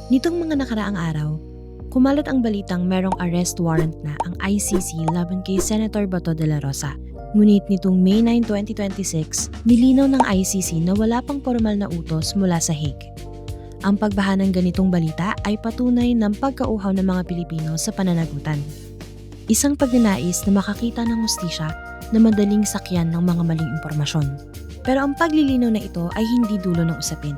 Nitong mga nakaraang araw, kumalat ang balitang merong arrest warrant na ang ICC laban kay Senator Bato de la Rosa. Ngunit nitong May 9, 2026, nilinaw ng ICC na wala pang formal na utos mula sa Hague. Ang pagbaha ng ganitong balita ay patunay ng pagkauhaw ng mga Pilipino sa pananagutan. Isang pagnanais na makakita ng hustisya na madaling sakyan ng mga maling impormasyon. Pero ang paglilinaw na ito ay hindi dulo ng usapin.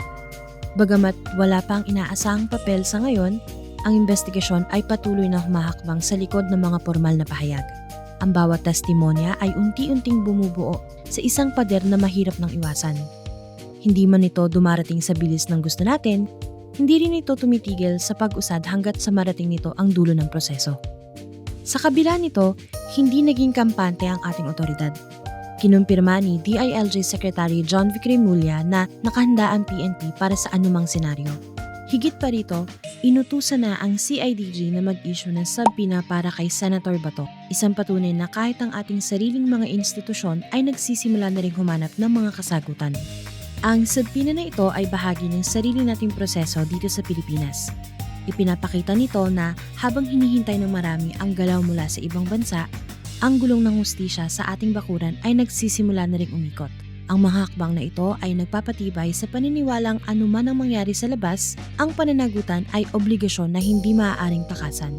Bagamat wala pang inaasahang papel sa ngayon, ang investigasyon ay patuloy na humahakbang sa likod ng mga formal na pahayag. Ang bawat testimonya ay unti-unting bumubuo sa isang pader na mahirap ng iwasan. Hindi man ito dumarating sa bilis ng gusto natin, hindi rin ito tumitigil sa pag-usad hanggat sa marating nito ang dulo ng proseso. Sa kabila nito, hindi naging kampante ang ating otoridad. Kinumpirma ni DILG Secretary John V. Cremulya na nakahanda ang PNP para sa anumang senaryo. Higit pa rito, inutusan na ang CIDG na mag-issue ng subpoena para kay Senator Bato, isang patunay na kahit ang ating sariling mga institusyon ay nagsisimula na ring humanap ng mga kasagutan. Ang subpoena na ito ay bahagi ng sarili nating proseso dito sa Pilipinas. Ipinapakita nito na habang hinihintay ng marami ang galaw mula sa ibang bansa, ang gulong ng hustisya sa ating bakuran ay nagsisimula na ring umikot. Ang mga hakbang na ito ay nagpapatibay sa paniniwalang anuman ang mangyari sa labas, ang pananagutan ay obligasyon na hindi maaaring takasan.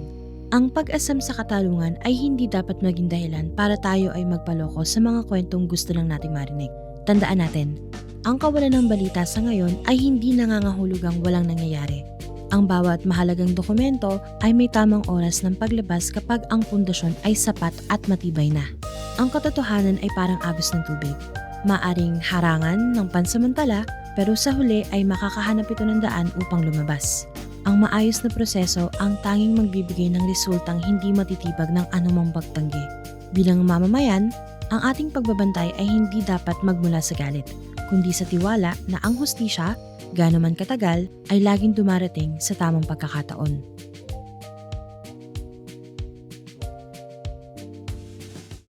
Ang pag-asam sa katarungan ay hindi dapat maging dahilan para tayo ay magpaloko sa mga kwentong gusto lang nating marinig. Tandaan natin, ang kawalan ng balita sa ngayon ay hindi nangangahulugang walang nangyayari. Ang bawat mahalagang dokumento ay may tamang oras ng paglabas kapag ang pundasyon ay sapat at matibay na. Ang katotohanan ay parang agos ng tubig. Maaring harangan ng pansamantala, pero sa huli ay makakahanap ito ng daan upang lumabas. Ang maayos na proseso ang tanging magbibigay ng resultang hindi matitibag ng anumang pagtanggi. Bilang mamamayan, ang ating pagbabantay ay hindi dapat magmula sa galit, kundi sa tiwala na ang hustisya, gaano man katagal, ay laging dumarating sa tamang pagkakataon.